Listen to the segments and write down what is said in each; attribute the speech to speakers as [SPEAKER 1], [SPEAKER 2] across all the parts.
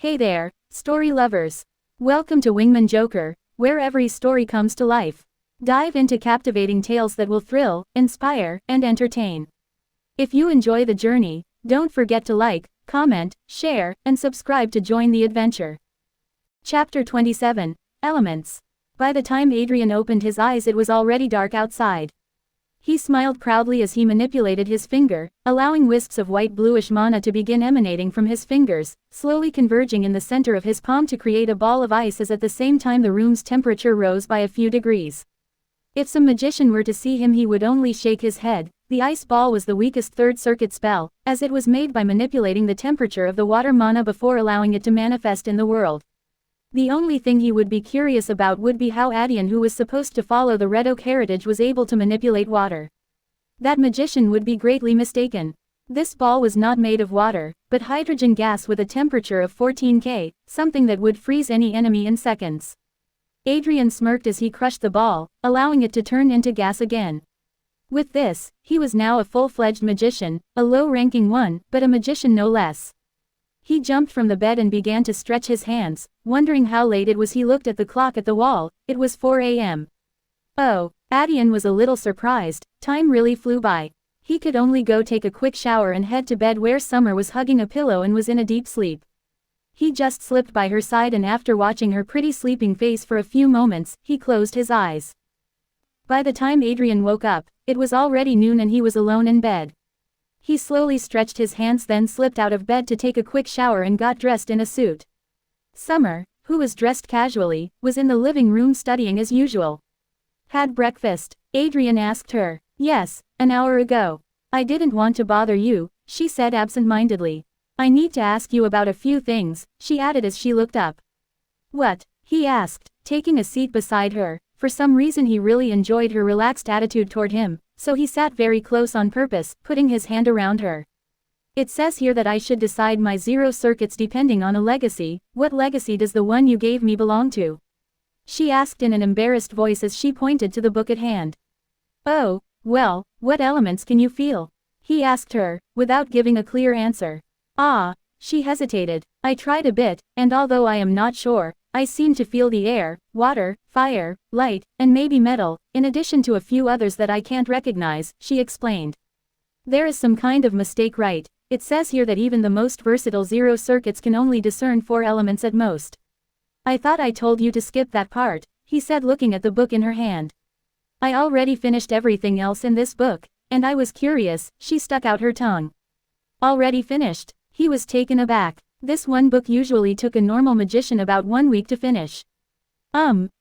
[SPEAKER 1] Hey there, story lovers. Welcome to Wingman Joker, where every story comes to life. Dive into captivating tales that will thrill, inspire, and entertain. If you enjoy the journey, don't forget to like, comment, share, and subscribe to join the adventure. Chapter 27, Elements. By the time Adrian opened his eyes, it was already dark outside. He smiled proudly as he manipulated his finger, allowing wisps of white-bluish mana to begin emanating from his fingers, slowly converging in the center of his palm to create a ball of ice as at the same time the room's temperature rose by a few degrees. If some magician were to see him, he would only shake his head. The ice ball was the weakest third circuit spell, as it was made by manipulating the temperature of the water mana before allowing it to manifest in the world. The only thing he would be curious about would be how Adian, who was supposed to follow the Red Oak heritage, was able to manipulate water. That magician would be greatly mistaken. This ball was not made of water, but hydrogen gas with a temperature of 14K, something that would freeze any enemy in seconds. Adrian smirked as he crushed the ball, allowing it to turn into gas again. With this, he was now a full-fledged magician, a low-ranking one, but a magician no less. He jumped from the bed and began to stretch his hands, wondering how late it was. He looked at the clock at the wall. It was 4 a.m. Oh, Adian was a little surprised. Time really flew by. He could only go take a quick shower and head to bed, where Summer was hugging a pillow and was in a deep sleep. He just slipped by her side, and after watching her pretty sleeping face for a few moments, he closed his eyes. By the time Adrian woke up, it was already noon and he was alone in bed. He slowly stretched his hands, then slipped out of bed to take a quick shower and got dressed in a suit. Summer, who was dressed casually, was in the living room studying as usual. Had breakfast? Adrian asked her. Yes, an hour ago. I didn't want to bother you, she said absent-mindedly. I need to ask you about a few things, she added as she looked up. What? He asked, taking a seat beside her. For some reason he really enjoyed her relaxed attitude toward him, so he sat very close on purpose, putting his hand around her. It says here that I should decide my 0 circuits depending on a legacy. What legacy does the one you gave me belong to? She asked in an embarrassed voice as she pointed to the book at hand. Oh, well, what elements can you feel? He asked her, without giving a clear answer. Ah, she hesitated. I tried a bit, and although I am not sure, I seem to feel the air, water, fire, light, and maybe metal, in addition to a few others that I can't recognize, she explained. There is some kind of mistake, right? It says here that even the most versatile 0 circuits can only discern 4 elements at most. I thought I told you to skip that part, he said, looking at the book in her hand. I already finished everything else in this book, and I was curious. She stuck out her tongue. Already finished? He was taken aback. This one book usually took a normal magician about 1 week to finish.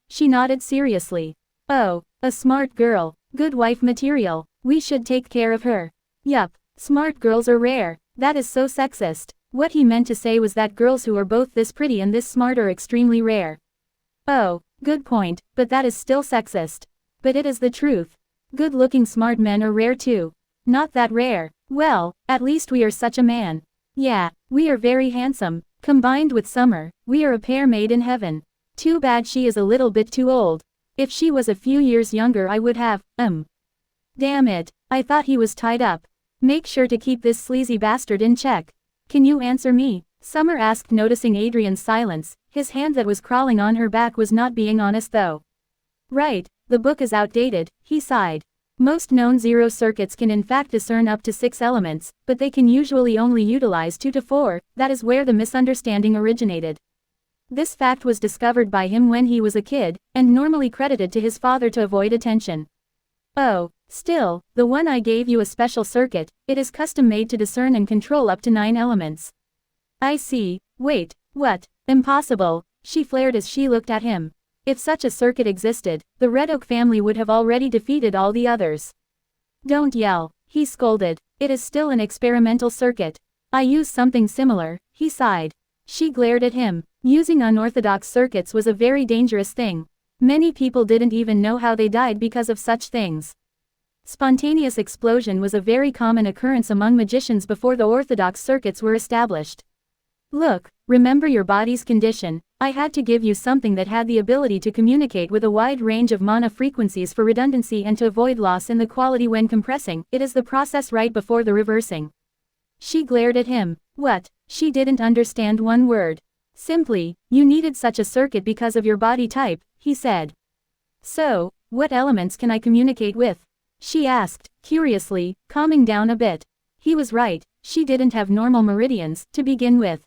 [SPEAKER 1] She nodded seriously. Oh, a smart girl, good wife material, we should take care of her. Yup, smart girls are rare, that is so sexist. What he meant to say was that girls who are both this pretty and this smart are extremely rare. Oh, good point, but that is still sexist. But it is the truth. Good-looking smart men are rare too. Not that rare. Well, at least we are such a man. Yeah, we are very handsome. Combined with Summer, we are a pair made in heaven. Too bad she is a little bit too old. If she was a few years younger I would have, Damn it, I thought he was tied up. Make sure to keep this sleazy bastard in check. Can you answer me? Summer asked, noticing Adrian's silence. His hand that was crawling on her back was not being honest though. Right, the book is outdated, he sighed. Most known 0 circuits can in fact discern up to 6 elements, but they can usually only utilize 2 to 4, that is where the misunderstanding originated. This fact was discovered by him when he was a kid, and normally credited to his father to avoid attention. Oh, still, the one I gave you a special circuit, it is custom made to discern and control up to 9 elements. I see. Wait, what? Impossible, she flared as she looked at him. If such a circuit existed, the Red Oak family would have already defeated all the others. Don't yell, he scolded. It is still an experimental circuit. I use something similar, he sighed. She glared at him. Using unorthodox circuits was a very dangerous thing. Many people didn't even know how they died because of such things. Spontaneous explosion was a very common occurrence among magicians before the orthodox circuits were established. Look, remember your body's condition. I had to give you something that had the ability to communicate with a wide range of mana frequencies for redundancy and to avoid loss in the quality when compressing. It is the process right before the reversing. She glared at him. What? She didn't understand one word. Simply, you needed such a circuit because of your body type, he said. So, what elements can I communicate with? She asked, curiously, calming down a bit. He was right, she didn't have normal meridians, to begin with.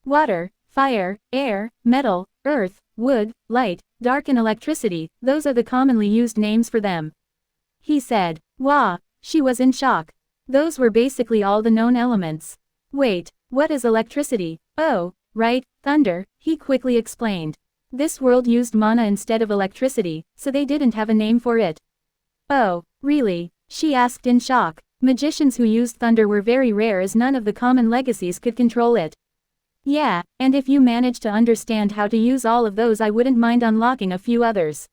[SPEAKER 1] Water, fire, air, metal, earth, wood, light, dark and electricity, those are the commonly used names for them. He said. Wah, she was in shock. Those were basically all the known elements. Wait, what is electricity? Oh, right, thunder, he quickly explained. This world used mana instead of electricity, so they didn't have a name for it. Oh, really? She asked in shock. Magicians who used thunder were very rare as none of the common legacies could control it. Yeah, and if you manage to understand how to use all of those, I wouldn't mind unlocking a few others.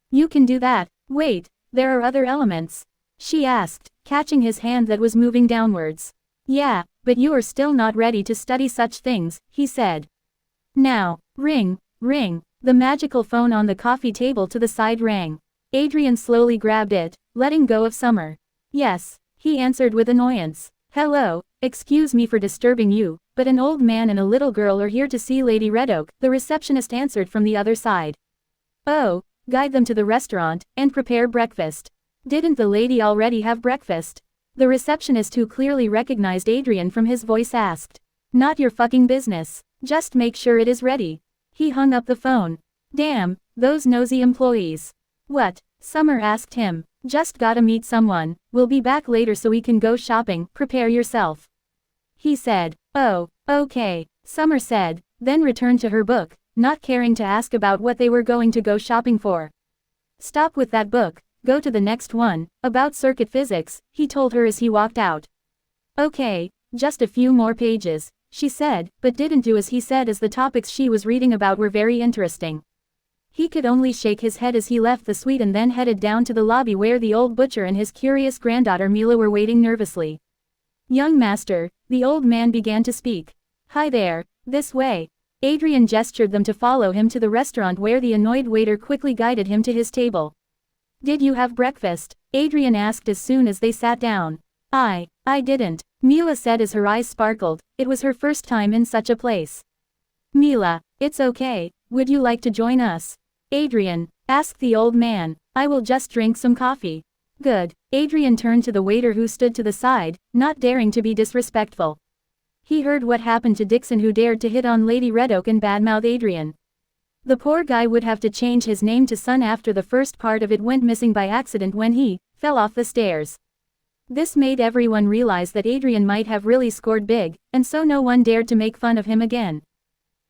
[SPEAKER 1] You can do that. Wait, there are other elements? She asked, catching his hand that was moving downwards. Yeah, but you are still not ready to study such things, he said. Now, ring, ring, the magical phone on the coffee table to the side rang. Adrian slowly grabbed it, letting go of Summer. Yes, he answered with annoyance. Hello, excuse me for disturbing you, but an old man and a little girl are here to see Lady Redoke, the receptionist answered from the other side. Oh, guide them to the restaurant, and prepare breakfast. Didn't the lady already have breakfast? The receptionist, who clearly recognized Adrian from his voice, asked. Not your fucking business. Just make sure it is ready. He hung up the phone. Damn, those nosy employees. What? Summer asked him. Just gotta meet someone, we'll be back later so we can go shopping, prepare yourself. He said. Oh, okay, Summer said, then returned to her book, not caring to ask about what they were going to go shopping for. Stop with that book, go to the next one, about circuit physics, he told her as he walked out. Okay, just a few more pages, she said, but didn't do as he said as the topics she was reading about were very interesting. He could only shake his head as he left the suite and then headed down to the lobby where the old butcher and his curious granddaughter Mila were waiting nervously. Young master, the old man began to speak. Hi there, this way. Adrian gestured them to follow him to the restaurant where the annoyed waiter quickly guided him to his table. Did you have breakfast? Adrian asked as soon as they sat down. I didn't, Mila said as her eyes sparkled, it was her first time in such a place. Mila, it's okay, would you like to join us? Adrian, asked the old man, I will just drink some coffee. Good, Adrian turned to the waiter who stood to the side, not daring to be disrespectful. He heard what happened to Dixon, who dared to hit on Lady Redoke and badmouth Adrian. The poor guy would have to change his name to Sun after the first part of it went missing by accident when he fell off the stairs. This made everyone realize that Adrian might have really scored big, and so no one dared to make fun of him again.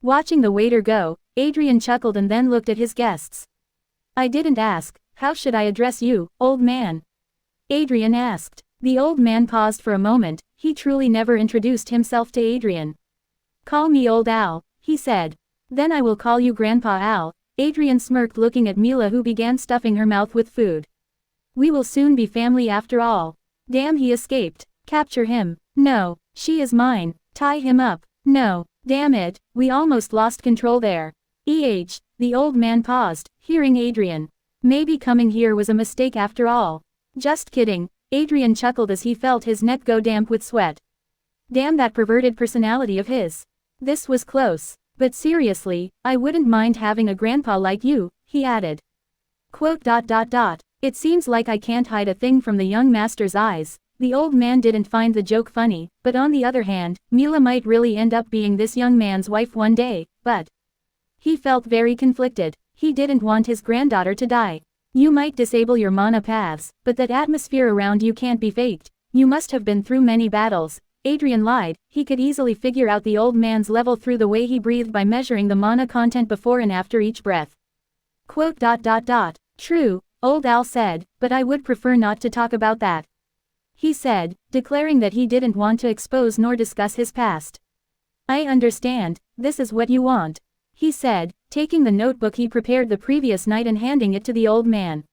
[SPEAKER 1] Watching the waiter go, Adrian chuckled and then looked at his guests. I didn't ask, how should I address you, old man? Adrian asked. The old man paused for a moment, he truly never introduced himself to Adrian. Call me Old Al, he said. Then I will call you Grandpa Al, Adrian smirked looking at Mila, who began stuffing her mouth with food. We will soon be family after all. Damn, he escaped. Capture him. No, she is mine. Tie him up. No, damn it, we almost lost control there. The old man paused, hearing Adrian. Maybe coming here was a mistake after all. Just kidding, Adrian chuckled as he felt his neck go damp with sweat. Damn that perverted personality of his. This was close. But seriously, I wouldn't mind having a grandpa like you, he added. It seems like I can't hide a thing from the young master's eyes. The old man didn't find the joke funny, but on the other hand, Mila might really end up being this young man's wife one day, but he felt very conflicted. He didn't want his granddaughter to die. You might disable your mana paths, but that atmosphere around you can't be faked. You must have been through many battles. Adrian lied, he could easily figure out the old man's level through the way he breathed by measuring the mana content before and after each breath. True, Old Al said, but I would prefer not to talk about that. He said, declaring that he didn't want to expose nor discuss his past. I understand, this is what you want. He said, taking the notebook he prepared the previous night and handing it to the old man.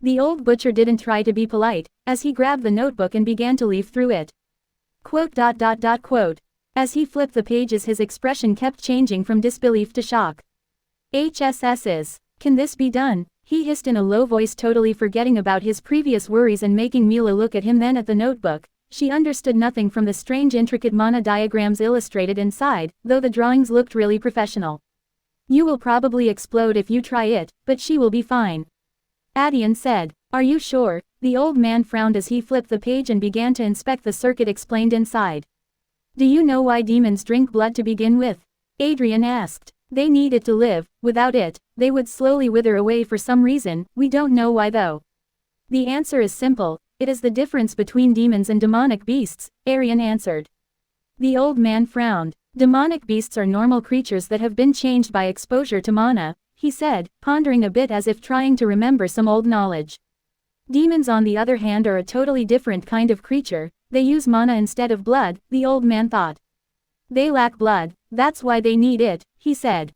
[SPEAKER 1] The old butcher didn't try to be polite, as he grabbed the notebook and began to leaf through it. As he flipped the pages, his expression kept changing from disbelief to shock. HSS's. Can this be done? He hissed in a low voice, totally forgetting about his previous worries and making Mila look at him, then at the notebook. she understood nothing from the strange intricate mana diagrams illustrated inside, though the drawings looked really professional. You will probably explode if you try it, but she will be fine. Adian said. Are you sure? The old man frowned as he flipped the page and began to inspect the circuit explained inside. Do you know why demons drink blood to begin with? Adrian asked. They need it to live. Without it, they would slowly wither away for some reason, we don't know why though. The answer is simple, it is the difference between demons and demonic beasts, Arian answered. The old man frowned. Demonic beasts are normal creatures that have been changed by exposure to mana, he said, pondering a bit as if trying to remember some old knowledge. Demons on the other hand are a totally different kind of creature, they use mana instead of blood, the old man thought. They lack blood, that's why they need it, he said.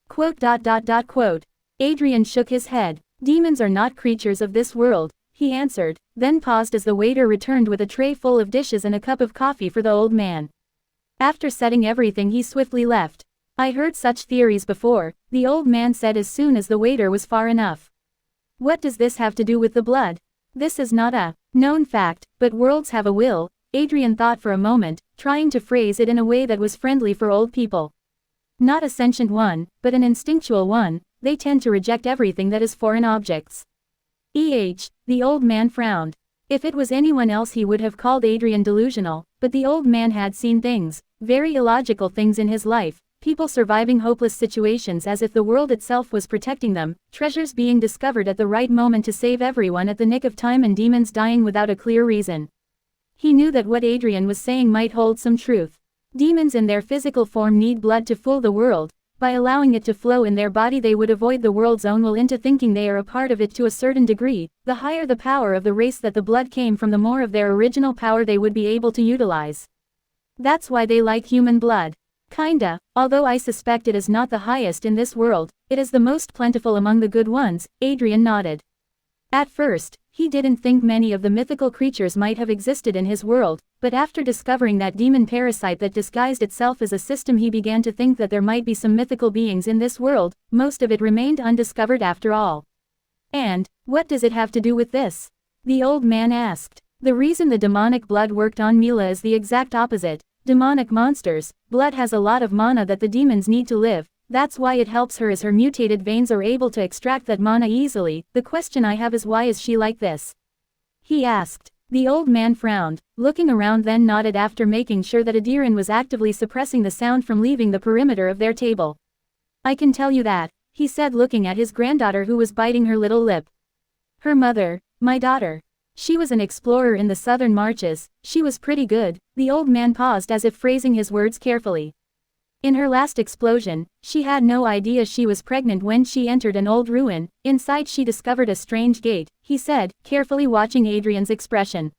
[SPEAKER 1] Quote. Adrian shook his head. Demons are not creatures of this world, he answered, then paused as the waiter returned with a tray full of dishes and a cup of coffee for the old man. After setting everything he swiftly left. I heard such theories before, the old man said as soon as the waiter was far enough. What does this have to do with the blood? This is not a known fact, but worlds have a will, Adrian thought for a moment, trying to phrase it in a way that was friendly for old people. Not a sentient one, but an instinctual one, they tend to reject everything that is foreign objects. The old man frowned. If it was anyone else he would have called Adrian delusional, but the old man had seen things, very illogical things in his life. People surviving hopeless situations as if the world itself was protecting them, treasures being discovered at the right moment to save everyone at the nick of time and demons dying without a clear reason. He knew that what Adrian was saying might hold some truth. Demons in their physical form need blood to fool the world, by allowing it to flow in their body they would avoid the world's own will into thinking they are a part of it to a certain degree, the higher the power of the race that the blood came from the more of their original power they would be able to utilize. That's why they like human blood. Kinda, although I suspect it is not the highest in this world, it is the most plentiful among the good ones, Adrian nodded. At first, he didn't think many of the mythical creatures might have existed in his world, but after discovering that demon parasite that disguised itself as a system he began to think that there might be some mythical beings in this world, most of it remained undiscovered after all. And, what does it have to do with this? The old man asked. The reason the demonic blood worked on Mila is the exact opposite. Demonic monsters, blood has a lot of mana that the demons need to live, that's why it helps her as her mutated veins are able to extract that mana easily. The question I have is why is she like this? He asked. The old man frowned, looking around then nodded after making sure that Adiran was actively suppressing the sound from leaving the perimeter of their table. I can tell you that, he said looking at his granddaughter who was biting her little lip. Her mother, my daughter. She was an explorer in the southern marches, she was pretty good, the old man paused as if phrasing his words carefully. In her last explosion, she had no idea she was pregnant when she entered an old ruin, inside she discovered a strange gate, he said, carefully watching Adrian's expression.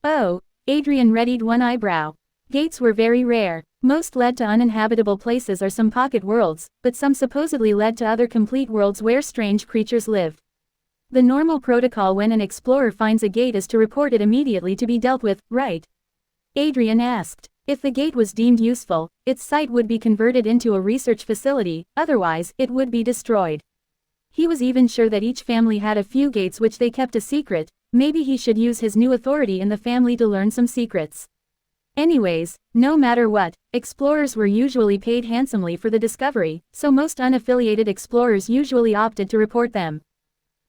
[SPEAKER 1] Oh, Adrian readied one eyebrow. Gates were very rare, most led to uninhabitable places or some pocket worlds, but some supposedly led to other complete worlds where strange creatures lived. The normal protocol when an explorer finds a gate is to report it immediately to be dealt with, right? Adrian asked. If the gate was deemed useful, its site would be converted into a research facility, otherwise, it would be destroyed. He was even sure that each family had a few gates which they kept a secret, maybe he should use his new authority in the family to learn some secrets. Anyways, no matter what, explorers were usually paid handsomely for the discovery, so most unaffiliated explorers usually opted to report them.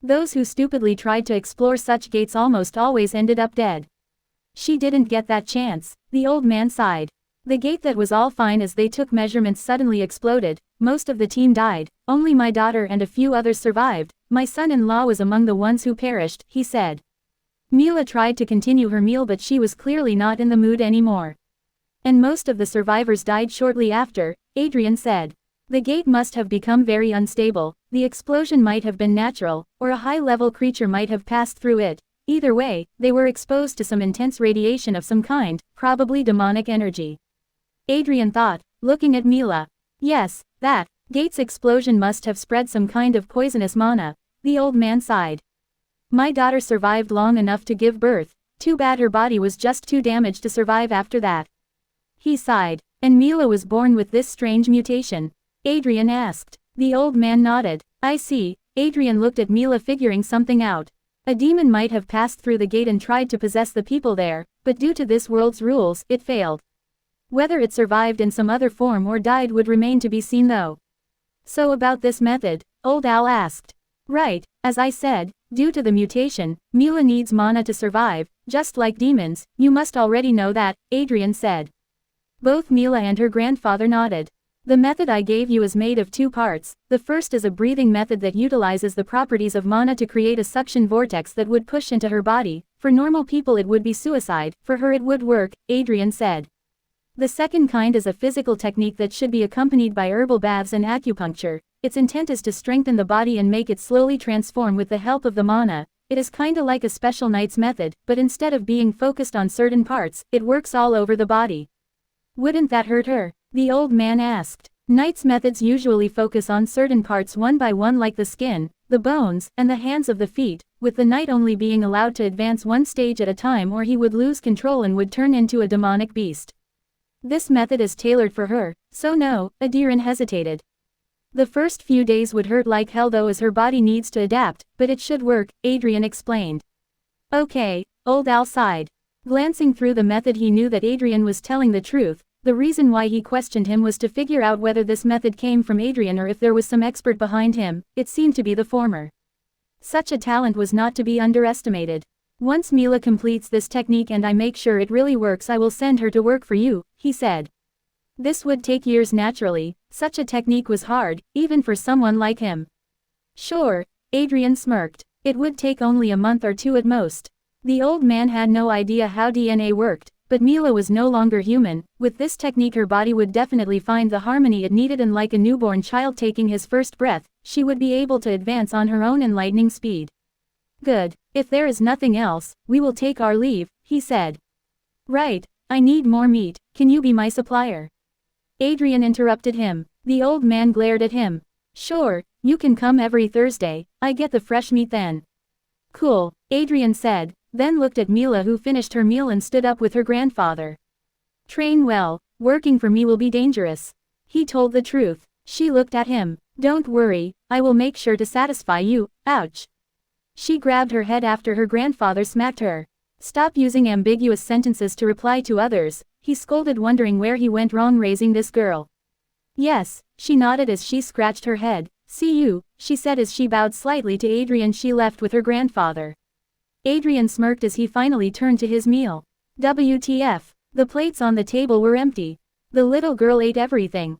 [SPEAKER 1] Those who stupidly tried to explore such gates almost always ended up dead. She didn't get that chance, the old man sighed. The gate that was all fine as they took measurements suddenly exploded, most of the team died, only my daughter and a few others survived, my son-in-law was among the ones who perished, he said. Mila tried to continue her meal but she was clearly not in the mood anymore. And most of the survivors died shortly after, Adrian said. The gate must have become very unstable, the explosion might have been natural, or a high-level creature might have passed through it. Either way, they were exposed to some intense radiation of some kind, probably demonic energy. Adrian thought, looking at Mila. Yes, that gate's explosion must have spread some kind of poisonous mana, the old man sighed. My daughter survived long enough to give birth, too bad her body was just too damaged to survive after that. He sighed. And Mila was born with this strange mutation? Adrian asked. The old man nodded. I see. Adrian looked at Mila figuring something out. A demon might have passed through the gate and tried to possess the people there, but due to this world's rules, it failed. Whether it survived in some other form or died would remain to be seen though. So about this method, Old Al asked. Right, as I said, due to the mutation, Mila needs mana to survive, just like demons, you must already know that, Adrian said. Both Mila and her grandfather nodded. The method I gave you is made of two parts. The first is a breathing method that utilizes the properties of mana to create a suction vortex that would push into her body. For normal people it would be suicide, for her it would work, Adrian said. The second kind is a physical technique that should be accompanied by herbal baths and acupuncture. Its intent is to strengthen the body and make it slowly transform with the help of the mana. It is kinda like a special Knight's method, but instead of being focused on certain parts, it works all over the body. Wouldn't that hurt her? The old man asked. Knight's methods usually focus on certain parts one by one like the skin, the bones, and the hands of the feet, with the Knight only being allowed to advance one stage at a time or he would lose control and would turn into a demonic beast. This method is tailored for her, so no, Adiran hesitated. The first few days would hurt like hell though as her body needs to adapt, but it should work, Adrian explained. Okay, Old Al sighed. Glancing through the method he knew that Adrian was telling the truth. The reason why he questioned him was to figure out whether this method came from Adrian or if there was some expert behind him. It seemed to be the former. Such a talent was not to be underestimated. Once Mila completes this technique and I make sure it really works I will send her to work for you, he said. This would take years naturally, such a technique was hard, even for someone like him. Sure, Adrian smirked. It would take only a month or two at most. The old man had no idea how DNA worked, but Mila was no longer human. With this technique her body would definitely find the harmony it needed and like a newborn child taking his first breath, she would be able to advance on her own in lightning speed. Good. If there is nothing else, we will take our leave, he said. Right, I need more meat, can you be my supplier? Adrian interrupted him. The old man glared at him. Sure, you can come every Thursday, I get the fresh meat then. Cool, Adrian said, then looked at Mila who finished her meal and stood up with her grandfather. Train well, working for me will be dangerous. He told the truth. She looked at him. Don't worry, I will make sure to satisfy you, ouch. She grabbed her head after her grandfather smacked her. Stop using ambiguous sentences to reply to others, he scolded wondering where he went wrong raising this girl. Yes, she nodded as she scratched her head. See you, she said as she bowed slightly to Adrian. She left with her grandfather. Adrian smirked as he finally turned to his meal. WTF, the plates on the table were empty. The little girl ate everything.